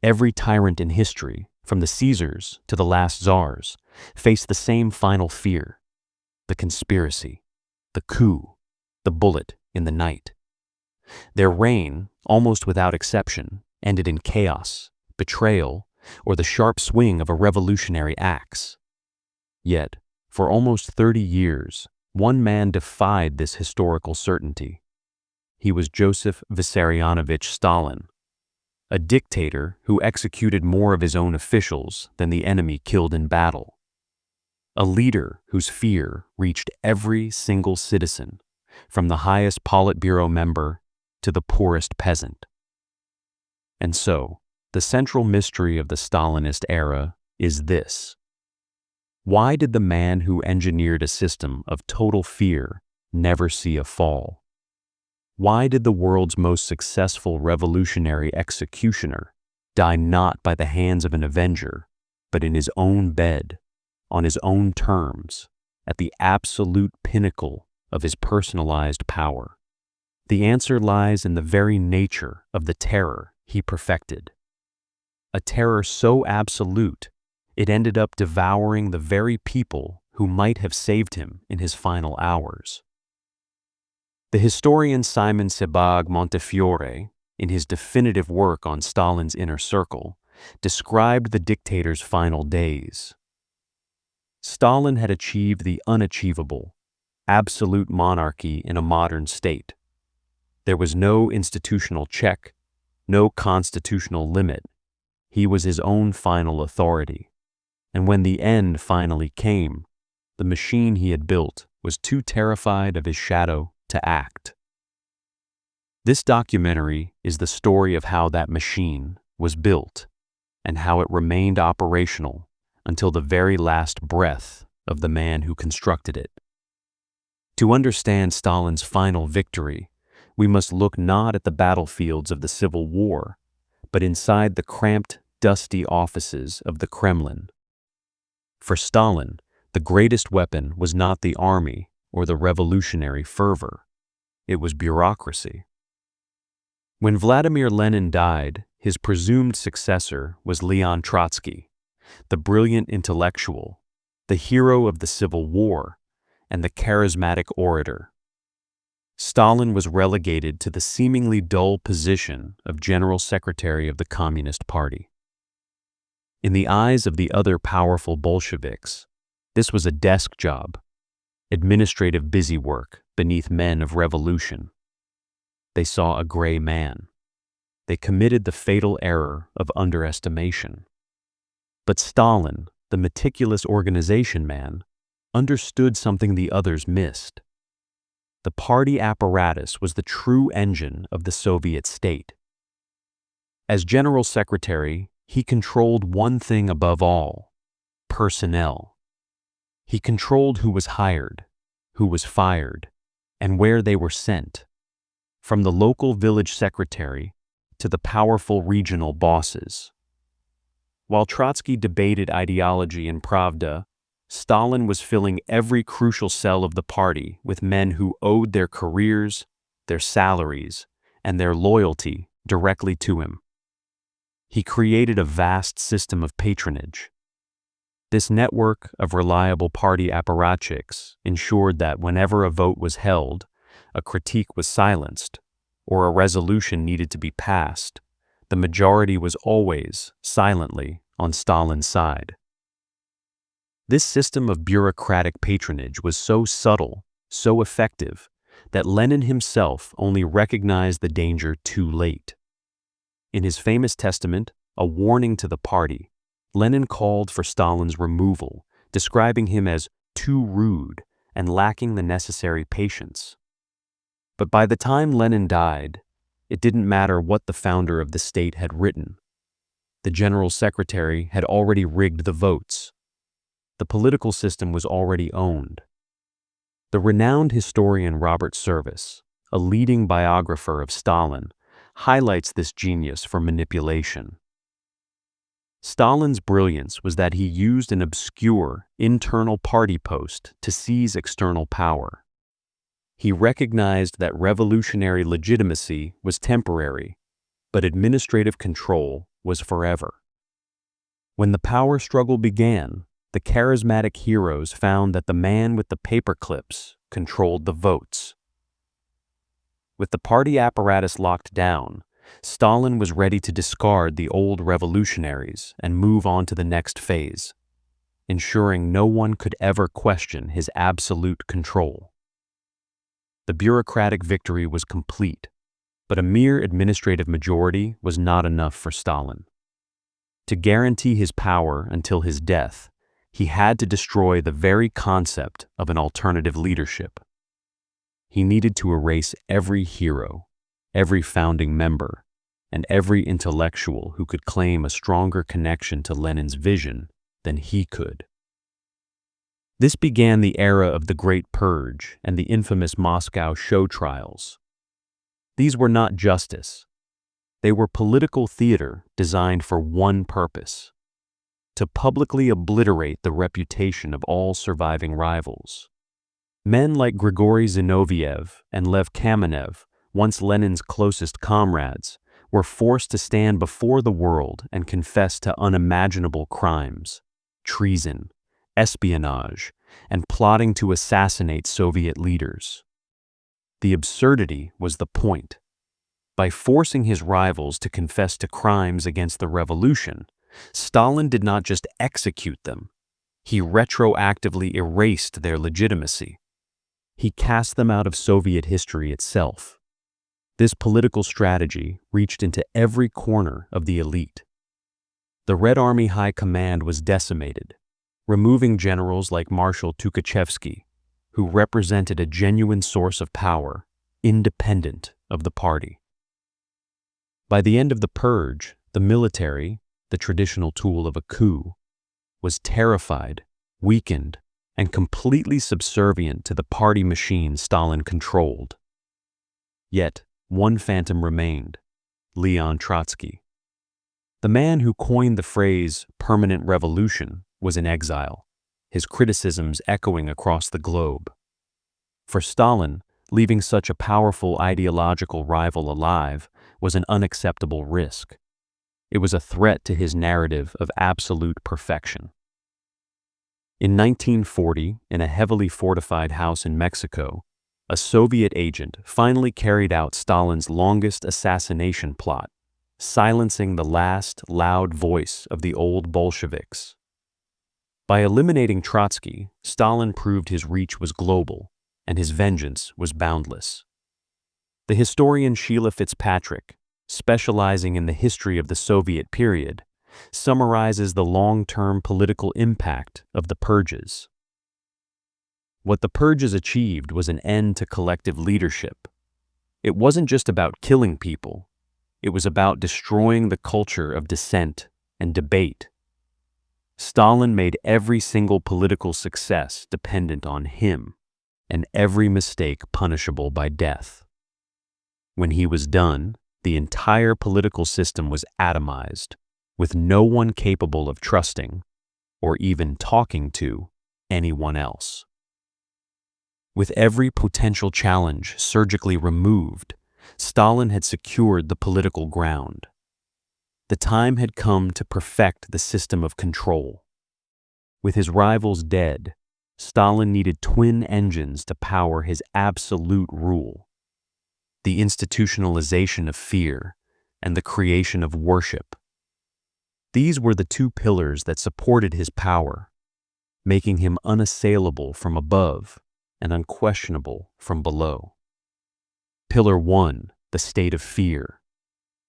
Every tyrant in history, from the Caesars to the last czars, faced the same final fear: the conspiracy, the coup, the bullet in the night. Their reign, almost without exception, ended in chaos, betrayal, or the sharp swing of a revolutionary axe. Yet, for almost 30 years, one man defied this historical certainty. He was Joseph Vissarionovich Stalin, a dictator who executed more of his own officials than the enemy killed in battle. A leader whose fear reached every single citizen, from the highest Politburo member to the poorest peasant. And so, the central mystery of the Stalinist era is this: why did the man who engineered a system of total fear never see a fall? Why did the world's most successful revolutionary executioner die not by the hands of an avenger, but in his own bed, on his own terms, at the absolute pinnacle of his personalized power? The answer lies in the very nature of the terror he perfected. A terror so absolute, it ended up devouring the very people who might have saved him in his final hours. The historian Simon Sebag Montefiore, in his definitive work on Stalin's inner circle, described the dictator's final days. Stalin had achieved the unachievable, absolute monarchy in a modern state. There was no institutional check, no constitutional limit. He was his own final authority. And when the end finally came, the machine he had built was too terrified of his shadow to act. This documentary is the story of how that machine was built and how it remained operational until the very last breath of the man who constructed it. To understand Stalin's final victory, we must look not at the battlefields of the Civil War, but inside the cramped, dusty offices of the Kremlin. For Stalin, the greatest weapon was not the army or the revolutionary fervor. It was bureaucracy. When Vladimir Lenin died, his presumed successor was Leon Trotsky, the brilliant intellectual, the hero of the Civil War, and the charismatic orator. Stalin was relegated to the seemingly dull position of General Secretary of the Communist Party. In the eyes of the other powerful Bolsheviks, this was a desk job, administrative busywork beneath men of revolution. They saw a gray man. They committed the fatal error of underestimation. But Stalin, the meticulous organization man, understood something the others missed. The party apparatus was the true engine of the Soviet state. As General Secretary, he controlled one thing above all: personnel. He controlled who was hired, who was fired, and where they were sent, from the local village secretary to the powerful regional bosses. While Trotsky debated ideology in Pravda, Stalin was filling every crucial cell of the party with men who owed their careers, their salaries, and their loyalty directly to him. He created a vast system of patronage. This network of reliable party apparatchiks ensured that whenever a vote was held, a critique was silenced, or a resolution needed to be passed, the majority was always, silently, on Stalin's side. This system of bureaucratic patronage was so subtle, so effective, that Lenin himself only recognized the danger too late. In his famous testament, A Warning to the Party, Lenin called for Stalin's removal, describing him as too rude and lacking the necessary patience. But by the time Lenin died, it didn't matter what the founder of the state had written. The general secretary had already rigged the votes. The political system was already owned. The renowned historian Robert Service, a leading biographer of Stalin, highlights this genius for manipulation. Stalin's brilliance was that he used an obscure, internal party post to seize external power. He recognized that revolutionary legitimacy was temporary, but administrative control was forever. When the power struggle began, the charismatic heroes found that the man with the paperclips controlled the votes. With the party apparatus locked down, Stalin was ready to discard the old revolutionaries and move on to the next phase, ensuring no one could ever question his absolute control. The bureaucratic victory was complete, but a mere administrative majority was not enough for Stalin. To guarantee his power until his death, he had to destroy the very concept of an alternative leadership. He needed to erase every hero, every founding member, and every intellectual who could claim a stronger connection to Lenin's vision than he could. This began the era of the Great Purge and the infamous Moscow show trials. These were not justice. They were political theater designed for one purpose: to publicly obliterate the reputation of all surviving rivals. Men like Grigory Zinoviev and Lev Kamenev, once Lenin's closest comrades, were forced to stand before the world and confess to unimaginable crimes: treason, espionage, and plotting to assassinate Soviet leaders. The absurdity was the point. By forcing his rivals to confess to crimes against the revolution, Stalin did not just execute them, he retroactively erased their legitimacy. He cast them out of Soviet history itself. This political strategy reached into every corner of the elite. The Red Army High Command was decimated, removing generals like Marshal Tukhachevsky, who represented a genuine source of power, independent of the party. By the end of the purge, the military, the traditional tool of a coup, was terrified, weakened, and completely subservient to the party machine Stalin controlled. Yet, one phantom remained: Leon Trotsky. The man who coined the phrase "permanent revolution" was in exile, his criticisms echoing across the globe. For Stalin, leaving such a powerful ideological rival alive was an unacceptable risk. It was a threat to his narrative of absolute perfection. In 1940, in a heavily fortified house in Mexico, a Soviet agent finally carried out Stalin's longest assassination plot, silencing the last loud voice of the old Bolsheviks. By eliminating Trotsky, Stalin proved his reach was global, and his vengeance was boundless. The historian Sheila Fitzpatrick, specializing in the history of the Soviet period, summarizes the long-term political impact of the purges. What the purges achieved was an end to collective leadership. It wasn't just about killing people. It was about destroying the culture of dissent and debate. Stalin made every single political success dependent on him, and every mistake punishable by death. When he was done, the entire political system was atomized, with no one capable of trusting, or even talking to, anyone else. With every potential challenge surgically removed, Stalin had secured the political ground. The time had come to perfect the system of control. With his rivals dead, Stalin needed twin engines to power his absolute rule: the institutionalization of fear and the creation of worship. These were the two pillars that supported his power, making him unassailable from above and unquestionable from below. Pillar 1, the state of fear.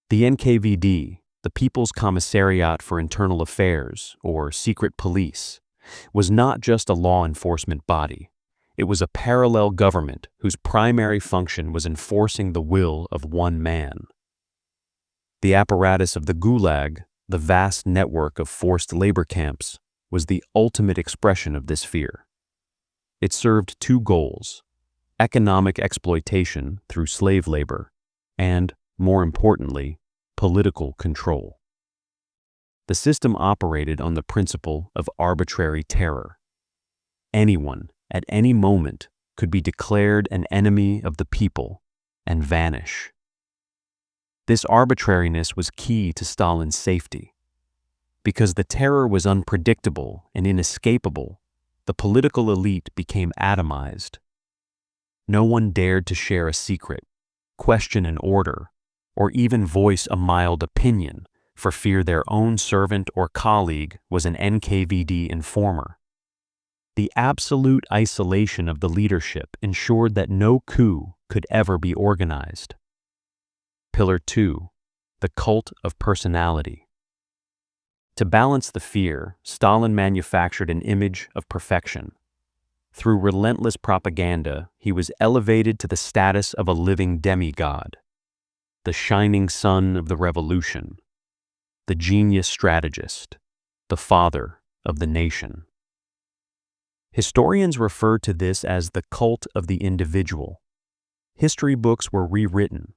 The NKVD, the People's Commissariat for Internal Affairs, or secret police, was not just a law enforcement body. It was a parallel government whose primary function was enforcing the will of one man. The apparatus of the Gulag, the vast network of forced labor camps, was the ultimate expression of this fear. It served two goals: economic exploitation through slave labor, and, more importantly, political control. The system operated on the principle of arbitrary terror. Anyone, at any moment, could be declared an enemy of the people and vanish. This arbitrariness was key to Stalin's safety. Because the terror was unpredictable and inescapable, the political elite became atomized. No one dared to share a secret, question an order, or even voice a mild opinion for fear their own servant or colleague was an NKVD informer. The absolute isolation of the leadership ensured that no coup could ever be organized. Pillar 2. The cult of personality. To balance the fear, Stalin manufactured an image of perfection. Through relentless propaganda, he was elevated to the status of a living demigod, the shining sun of the revolution, the genius strategist, the father of the nation. Historians refer to this as the cult of the individual. History books were rewritten.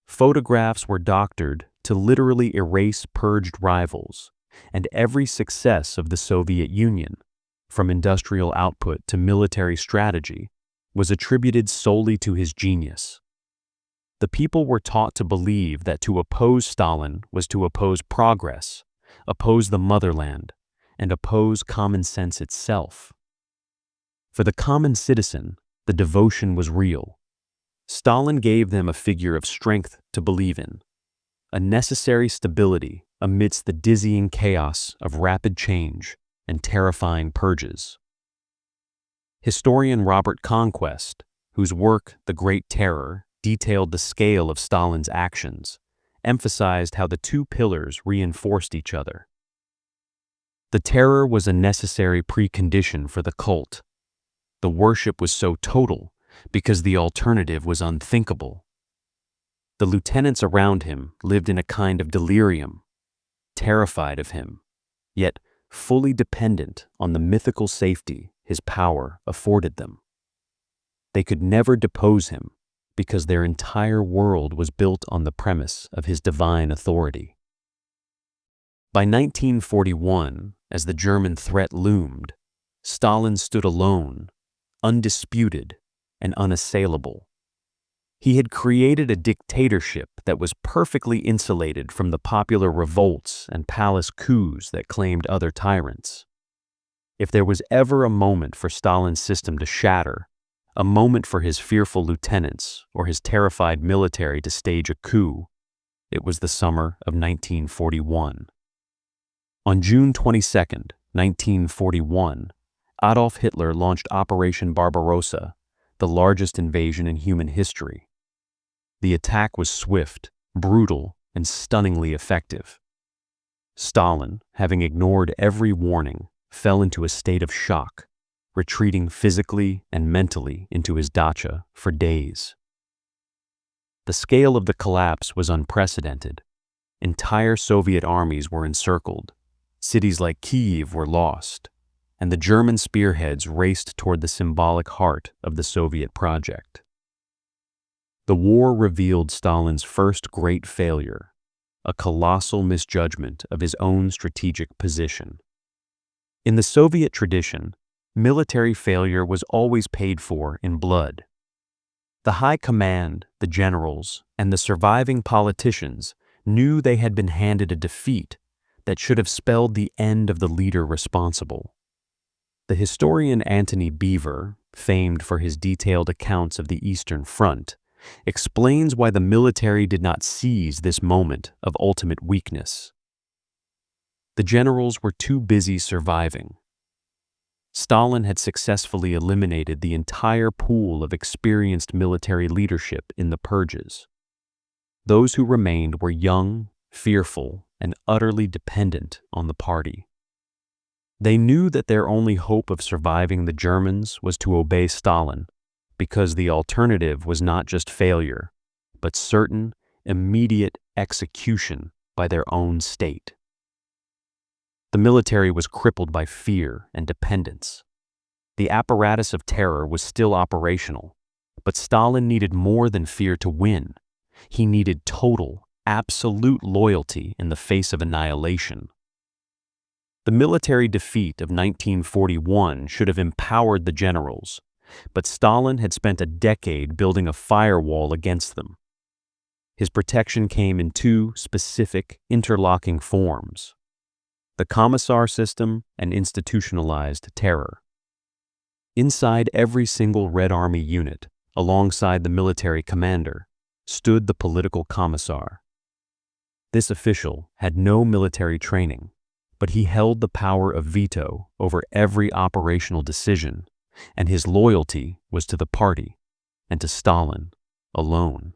Photographs were doctored to literally erase purged rivals, and every success of the Soviet Union, from industrial output to military strategy, was attributed solely to his genius. The people were taught to believe that to oppose Stalin was to oppose progress, oppose the motherland, and oppose common sense itself. For the common citizen, the devotion was real. Stalin gave them a figure of strength to believe in, a necessary stability amidst the dizzying chaos of rapid change and terrifying purges. Historian Robert Conquest, whose work, The Great Terror, detailed the scale of Stalin's actions, emphasized how the two pillars reinforced each other. The terror was a necessary precondition for the cult. The worship was so total because the alternative was unthinkable. The lieutenants around him lived in a kind of delirium, terrified of him, yet fully dependent on the mythical safety his power afforded them. They could never depose him because their entire world was built on the premise of his divine authority. By 1941, as the German threat loomed, Stalin stood alone, undisputed and unassailable. He had created a dictatorship that was perfectly insulated from the popular revolts and palace coups that claimed other tyrants. If there was ever a moment for Stalin's system to shatter, a moment for his fearful lieutenants or his terrified military to stage a coup, it was the summer of 1941. On June 22, 1941, Adolf Hitler launched Operation Barbarossa, the largest invasion in human history. The attack was swift, brutal, and stunningly effective. Stalin, having ignored every warning, fell into a state of shock, retreating physically and mentally into his dacha for days. The scale of the collapse was unprecedented. Entire Soviet armies were encircled, cities like Kyiv were lost, and the German spearheads raced toward the symbolic heart of the Soviet project. The war revealed Stalin's first great failure, a colossal misjudgment of his own strategic position. In the Soviet tradition, military failure was always paid for in blood. The high command, the generals, and the surviving politicians knew they had been handed a defeat that should have spelled the end of the leader responsible. The historian Antony Beevor, famed for his detailed accounts of the Eastern Front, explains why the military did not seize this moment of ultimate weakness. The generals were too busy surviving. Stalin had successfully eliminated the entire pool of experienced military leadership in the purges. Those who remained were young, fearful, and utterly dependent on the party. They knew that their only hope of surviving the Germans was to obey Stalin, because the alternative was not just failure, but certain, immediate execution by their own state. The military was crippled by fear and dependence. The apparatus of terror was still operational, but Stalin needed more than fear to win. He needed total, absolute loyalty in the face of annihilation. The military defeat of 1941 should have empowered the generals, but Stalin had spent a decade building a firewall against them. His protection came in two specific, interlocking forms: the commissar system and institutionalized terror. Inside every single Red Army unit, alongside the military commander, stood the political commissar. This official had no military training, but he held the power of veto over every operational decision, and his loyalty was to the party and to Stalin alone.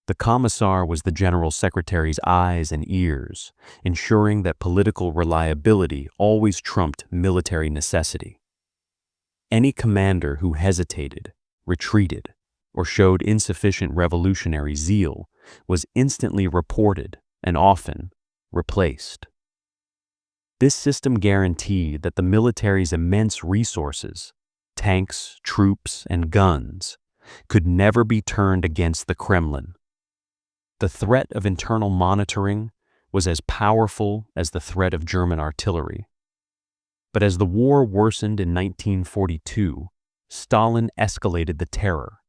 The commissar was the general secretary's eyes and ears, ensuring that political reliability always trumped military necessity. Any commander who hesitated, retreated, or showed insufficient revolutionary zeal was instantly reported and often replaced. This system guaranteed that the military's immense resources, tanks, troops, and guns, could never be turned against the Kremlin. The threat of internal monitoring was as powerful as the threat of German artillery. But as the war worsened in 1942, Stalin escalated the terror.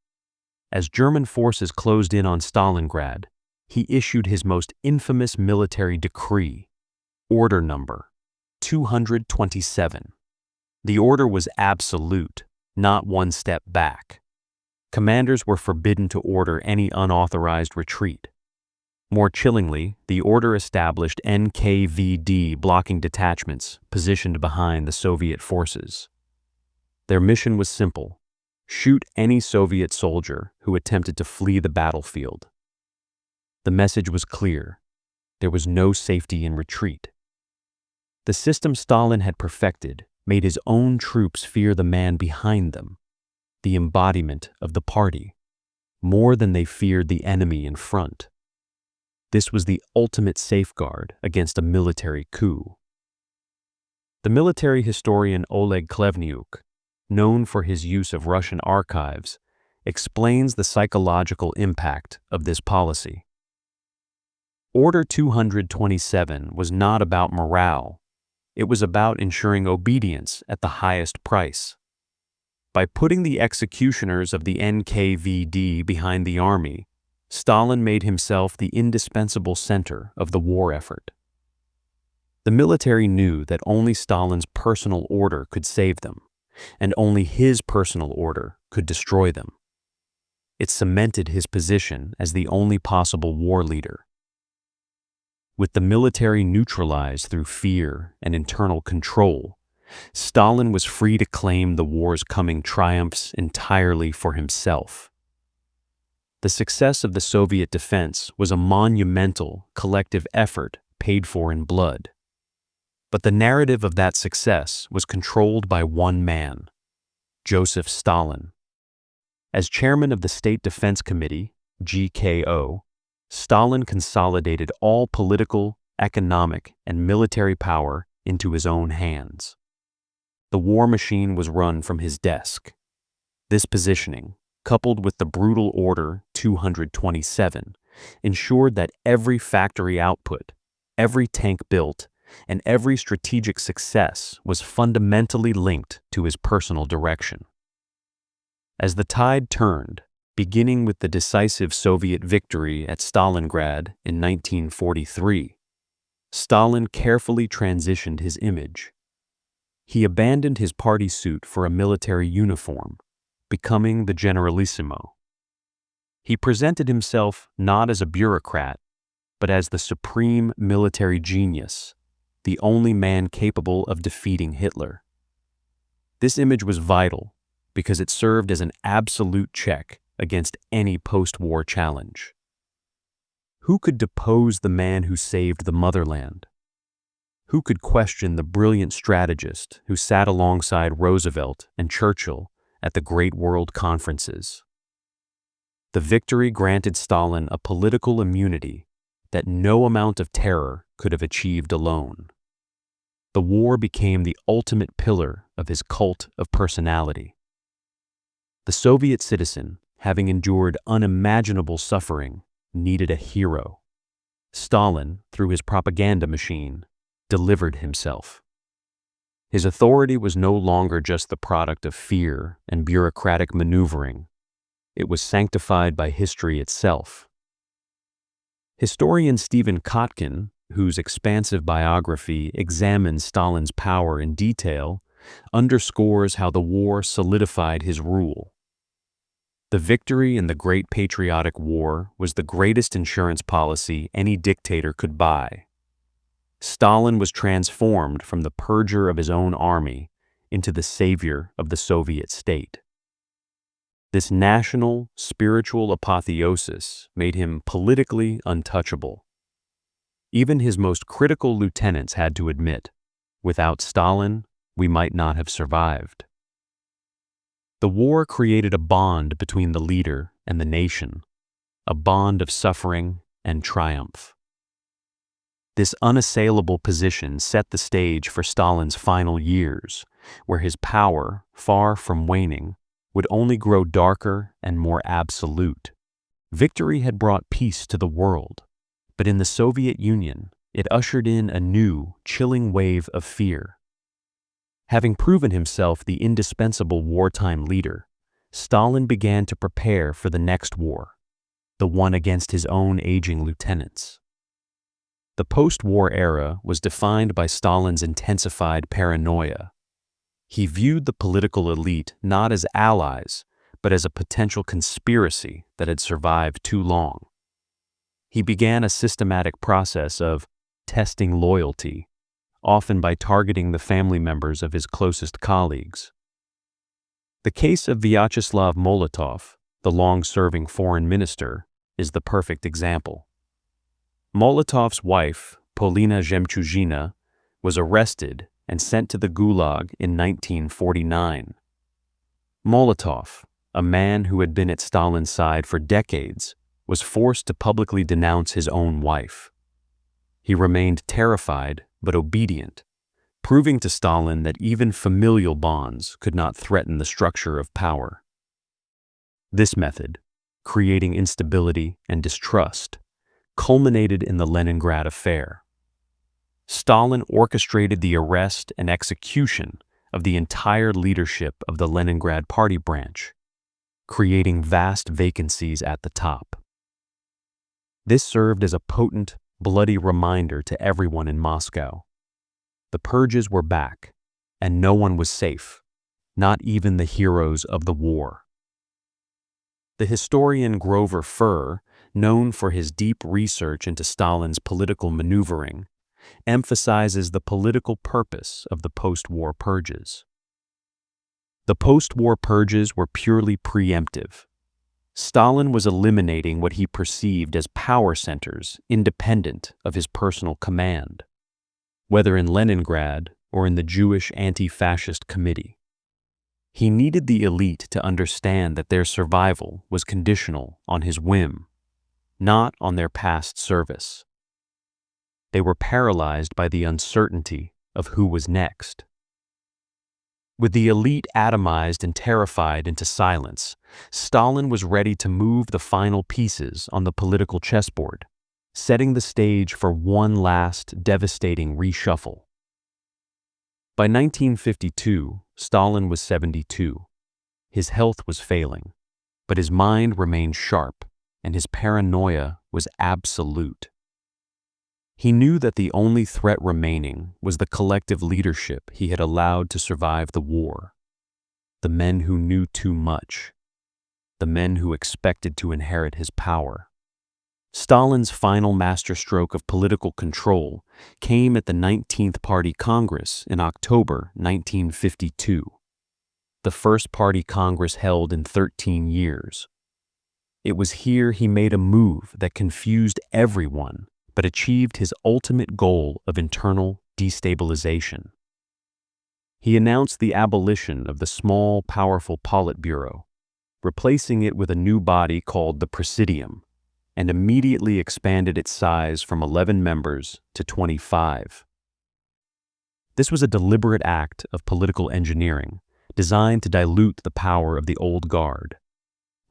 As German forces closed in on Stalingrad, he issued his most infamous military decree, Order Number 227. The order was absolute, not one step back. Commanders were forbidden to order any unauthorized retreat. More chillingly, the order established NKVD blocking detachments positioned behind the Soviet forces. Their mission was simple: shoot any Soviet soldier who attempted to flee the battlefield. The message was clear: there was no safety in retreat. The system Stalin had perfected made his own troops fear the man behind them, the embodiment of the party, more than they feared the enemy in front. This was the ultimate safeguard against a military coup. The military historian Oleg Klevniuk, known for his use of Russian archives, explains the psychological impact of this policy. Order 227 was not about morale. It was about ensuring obedience at the highest price. By putting the executioners of the NKVD behind the army, Stalin made himself the indispensable center of the war effort. The military knew that only Stalin's personal order could save them, and only his personal order could destroy them. It cemented his position as the only possible war leader. With the military neutralized through fear and internal control, Stalin was free to claim the war's coming triumphs entirely for himself. The success of the Soviet defense was a monumental collective effort paid for in blood. But the narrative of that success was controlled by one man, Joseph Stalin. As chairman of the State Defense Committee, GKO, Stalin consolidated all political, economic, and military power into his own hands. The war machine was run from his desk. This positioning, coupled with the brutal Order 227, ensured that every factory output, every tank built, and every strategic success was fundamentally linked to his personal direction. As the tide turned, beginning with the decisive Soviet victory at Stalingrad in 1943, Stalin carefully transitioned his image. He abandoned his party suit for a military uniform, becoming the generalissimo. He presented himself not as a bureaucrat, but as the supreme military genius, the only man capable of defeating Hitler. This image was vital because it served as an absolute check against any post-war challenge. Who could depose the man who saved the motherland? Who could question the brilliant strategist who sat alongside Roosevelt and Churchill at the Great World Conferences? The victory granted Stalin a political immunity that no amount of terror could have achieved alone. The war became the ultimate pillar of his cult of personality. The Soviet citizen, having endured unimaginable suffering, needed a hero. Stalin, through his propaganda machine, delivered himself. His authority was no longer just the product of fear and bureaucratic maneuvering. It was sanctified by history itself, Historian Stephen Kotkin, whose expansive biography examines Stalin's power in detail, underscores how the war solidified his rule. The victory in the Great Patriotic War was the greatest insurance policy any dictator could buy. Stalin was transformed from the purger of his own army into the savior of the Soviet state. This national, spiritual apotheosis made him politically untouchable. Even his most critical lieutenants had to admit, without Stalin, we might not have survived. The war created a bond between the leader and the nation, a bond of suffering and triumph. This unassailable position set the stage for Stalin's final years, where his power, far from waning, would only grow darker and more absolute. Victory had brought peace to the world, but in the Soviet Union, it ushered in a new, chilling wave of fear. Having proven himself the indispensable wartime leader, Stalin began to prepare for the next war, the one against his own aging lieutenants. The post-war era was defined by Stalin's intensified paranoia. He viewed the political elite not as allies, but as a potential conspiracy that had survived too long. He began a systematic process of testing loyalty, often by targeting the family members of his closest colleagues. The case of Vyacheslav Molotov, the long-serving foreign minister, is the perfect example. Molotov's wife, Polina Zhemchuzhina, was arrested and sent to the Gulag in 1949. Molotov, a man who had been at Stalin's side for decades, was forced to publicly denounce his own wife. He remained terrified but obedient, proving to Stalin that even familial bonds could not threaten the structure of power. This method, creating instability and distrust, culminated in the Leningrad affair. Stalin orchestrated the arrest and execution of the entire leadership of the Leningrad party branch, creating vast vacancies at the top. This served as a potent, bloody reminder to everyone in Moscow. The purges were back, and no one was safe, not even the heroes of the war. The historian Grover Furr, known for his deep research into Stalin's political maneuvering, emphasizes the political purpose of the post-war purges. The post-war purges were purely preemptive. Stalin was eliminating what he perceived as power centers independent of his personal command, whether in Leningrad or in the Jewish Anti-Fascist Committee. He needed the elite to understand that their survival was conditional on his whim, not on their past service. They were paralyzed by the uncertainty of who was next. With the elite atomized and terrified into silence, Stalin was ready to move the final pieces on the political chessboard, setting the stage for one last devastating reshuffle. By 1952, Stalin was 72. His health was failing, but his mind remained sharp, and his paranoia was absolute. He knew that the only threat remaining was the collective leadership he had allowed to survive the war, the men who knew too much, the men who expected to inherit his power. Stalin's final masterstroke of political control came at the 19th Party Congress in October 1952, the first party Congress held in 13 years. It was here he made a move that confused everyone but achieved his ultimate goal of internal destabilization. He announced the abolition of the small, powerful Politburo, replacing it with a new body called the Presidium, and immediately expanded its size from 11 members to 25. This was a deliberate act of political engineering designed to dilute the power of the old guard,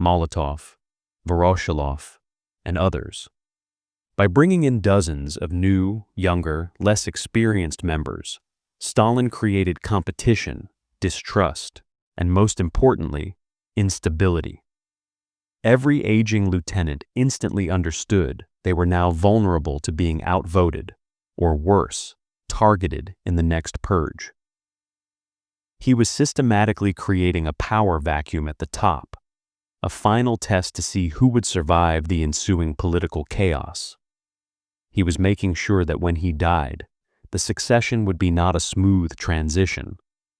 Molotov, Voroshilov, and others. By bringing in dozens of new, younger, less experienced members, Stalin created competition, distrust, and most importantly, instability. Every aging lieutenant instantly understood they were now vulnerable to being outvoted, or worse, targeted in the next purge. He was systematically creating a power vacuum at the top, a final test to see who would survive the ensuing political chaos. He was making sure that when he died, the succession would be not a smooth transition,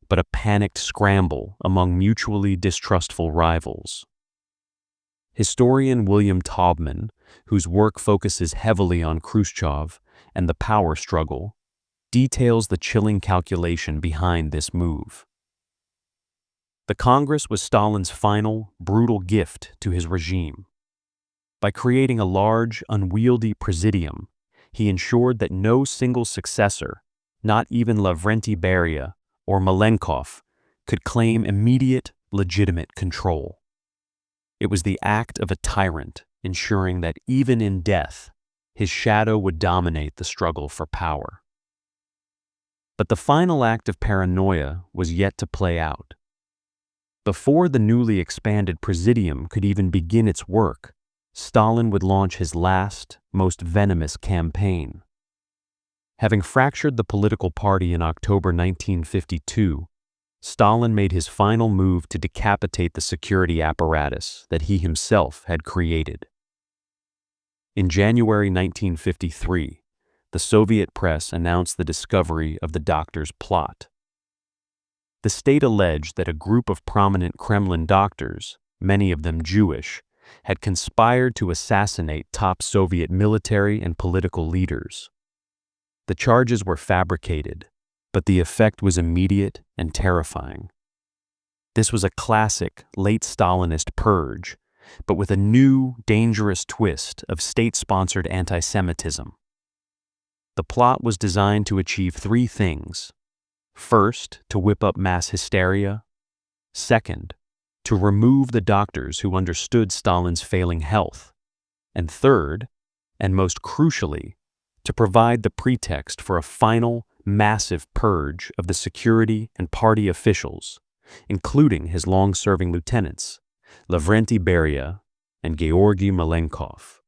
but a panicked scramble among mutually distrustful rivals. Historian William Taubman, whose work focuses heavily on Khrushchev and the power struggle, details the chilling calculation behind this move. The Congress was Stalin's final, brutal gift to his regime. By creating a large, unwieldy presidium, he ensured that no single successor, not even Lavrenti Beria or Malenkov, could claim immediate, legitimate control. It was the act of a tyrant, ensuring that even in death, his shadow would dominate the struggle for power. But the final act of paranoia was yet to play out. Before the newly expanded presidium could even begin its work, Stalin would launch his last, most venomous campaign. Having fractured the political party in October 1952, Stalin made his final move to decapitate the security apparatus that he himself had created. In January 1953, the Soviet press announced the discovery of the doctor's plot. The state alleged that a group of prominent Kremlin doctors, many of them Jewish, had conspired to assassinate top Soviet military and political leaders. The charges were fabricated, but the effect was immediate and terrifying. This was a classic late Stalinist purge, but with a new, dangerous twist of state-sponsored anti-Semitism. The plot was designed to achieve three things. First, to whip up mass hysteria. Second, to remove the doctors who understood Stalin's failing health. And third, and most crucially, to provide the pretext for a final, massive purge of the security and party officials, including his long-serving lieutenants, Lavrenti Beria and Georgy Malenkov.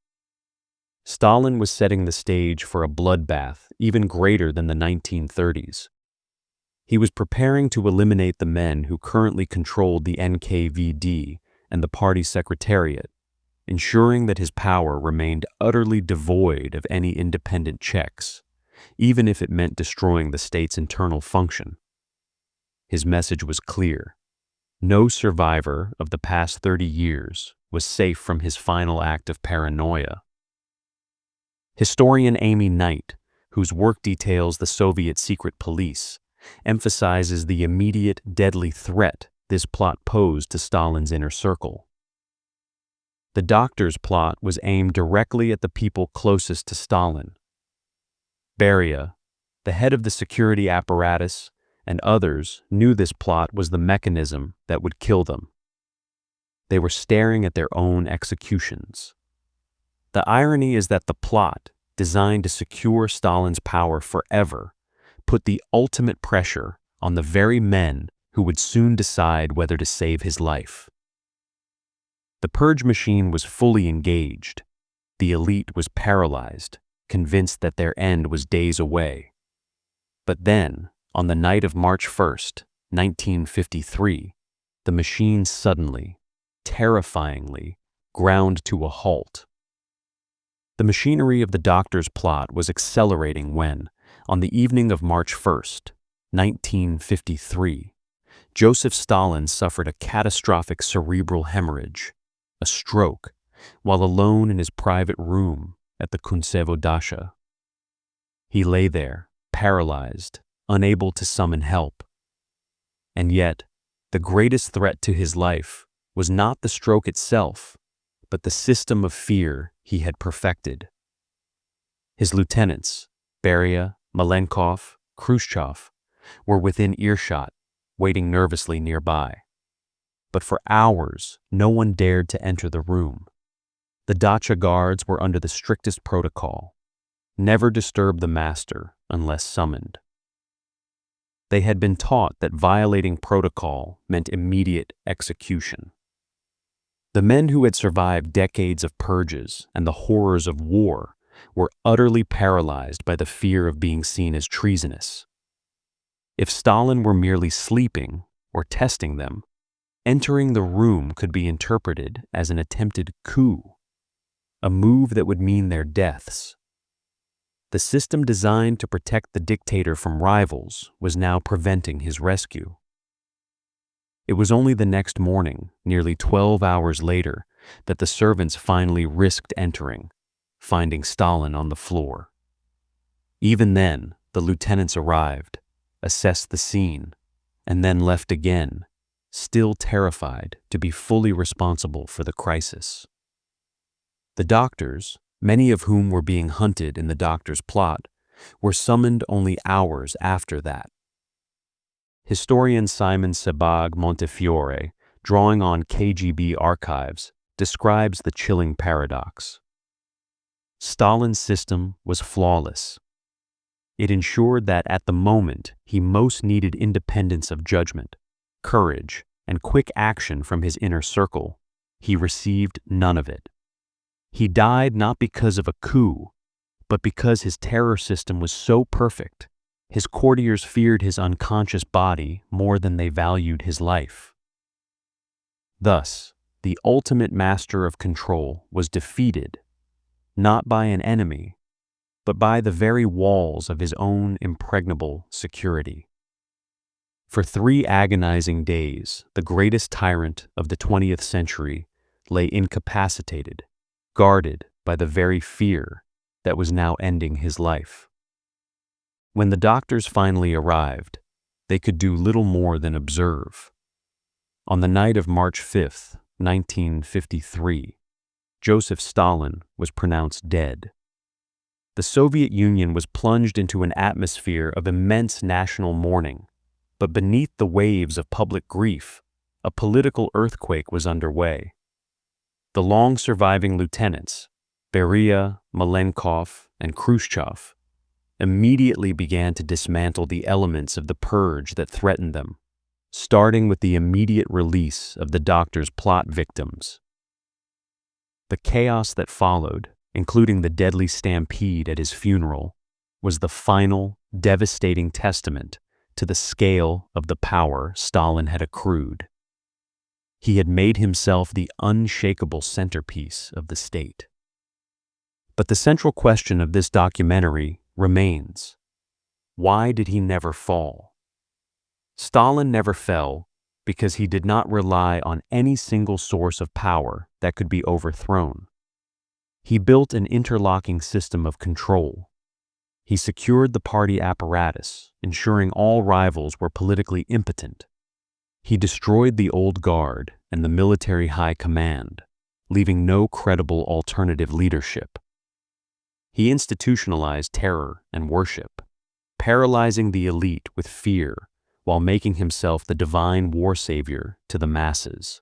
Stalin was setting the stage for a bloodbath even greater than the 1930s. He was preparing to eliminate the men who currently controlled the NKVD and the party secretariat, ensuring that his power remained utterly devoid of any independent checks, even if it meant destroying the state's internal function. His message was clear. No survivor of the past 30 years was safe from his final act of paranoia. Historian Amy Knight, whose work details the Soviet secret police, emphasizes the immediate, deadly threat this plot posed to Stalin's inner circle. The doctor's plot was aimed directly at the people closest to Stalin. Beria, the head of the security apparatus, and others knew this plot was the mechanism that would kill them. They were staring at their own executions. The irony is that the plot, designed to secure Stalin's power forever, put the ultimate pressure on the very men who would soon decide whether to save his life. The purge machine was fully engaged. The elite was paralyzed, convinced that their end was days away. But then, on the night of March 1st, 1953, the machine suddenly, terrifyingly, ground to a halt. The machinery of the doctor's plot was accelerating when, on the evening of March 1st, 1953, Joseph Stalin suffered a catastrophic cerebral hemorrhage, a stroke, while alone in his private room at the Kuntsevo Dacha. He lay there, paralyzed, unable to summon help. And yet, the greatest threat to his life was not the stroke itself, but the system of fear he had perfected. His lieutenants, Beria, Malenkov, Khrushchev, were within earshot, waiting nervously nearby. But for hours, no one dared to enter the room. The Dacha guards were under the strictest protocol. Never disturb the master unless summoned. They had been taught that violating protocol meant immediate execution. The men who had survived decades of purges and the horrors of war were utterly paralyzed by the fear of being seen as treasonous. If Stalin were merely sleeping or testing them, entering the room could be interpreted as an attempted coup, a move that would mean their deaths. The system designed to protect the dictator from rivals was now preventing his rescue. It was only the next morning, nearly 12 hours later, that the servants finally risked entering, finding Stalin on the floor. Even then, the lieutenants arrived, assessed the scene, and then left again, still terrified to be fully responsible for the crisis. The doctors, many of whom were being hunted in the doctor's plot, were summoned only hours after that. Historian Simon Sebag Montefiore, drawing on KGB archives, describes the chilling paradox. Stalin's system was flawless. It ensured that at the moment he most needed independence of judgment, courage, and quick action from his inner circle, he received none of it. He died not because of a coup, but because his terror system was so perfect, his courtiers feared his unconscious body more than they valued his life. Thus, the ultimate master of control was defeated, not by an enemy, but by the very walls of his own impregnable security. For 3 agonizing days, the greatest tyrant of the 20th century lay incapacitated, guarded by the very fear that was now ending his life. When the doctors finally arrived, they could do little more than observe. On the night of March 5, 1953, Joseph Stalin was pronounced dead. The Soviet Union was plunged into an atmosphere of immense national mourning, but beneath the waves of public grief, a political earthquake was underway. The long-surviving lieutenants, Beria, Malenkov, and Khrushchev, immediately began to dismantle the elements of the purge that threatened them, starting with the immediate release of the doctor's plot victims. The chaos that followed, including the deadly stampede at his funeral, was the final, devastating testament to the scale of the power Stalin had accrued. He had made himself the unshakable centerpiece of the state. But the central question of this documentary remains: why did he never fall? Stalin never fell because he did not rely on any single source of power that could be overthrown. He built an interlocking system of control. He secured the party apparatus, ensuring all rivals were politically impotent. He destroyed the old guard and the military high command, leaving no credible alternative leadership. He institutionalized terror and worship, paralyzing the elite with fear while making himself the divine war savior to the masses.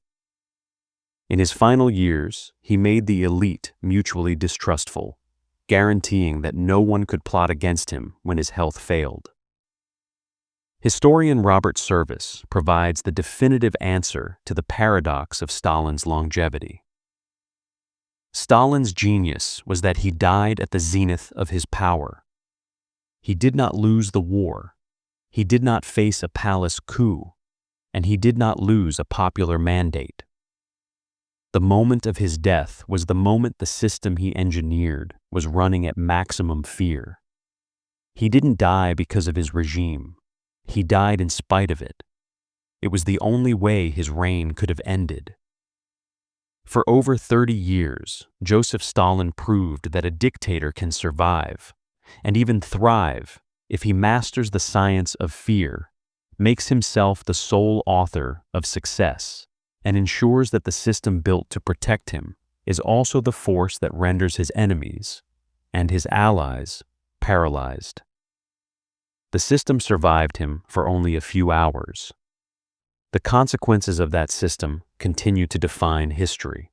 In his final years, he made the elite mutually distrustful, guaranteeing that no one could plot against him when his health failed. Historian Robert Service provides the definitive answer to the paradox of Stalin's longevity. Stalin's genius was that he died at the zenith of his power. He did not lose the war, he did not face a palace coup, and he did not lose a popular mandate. The moment of his death was the moment the system he engineered was running at maximum fear. He didn't die because of his regime. He died in spite of it. It was the only way his reign could have ended. For over 30 years, Joseph Stalin proved that a dictator can survive, and even thrive, if he masters the science of fear, makes himself the sole author of success, and ensures that the system built to protect him is also the force that renders his enemies and his allies paralyzed. The system survived him for only a few hours. The consequences of that system continue to define history.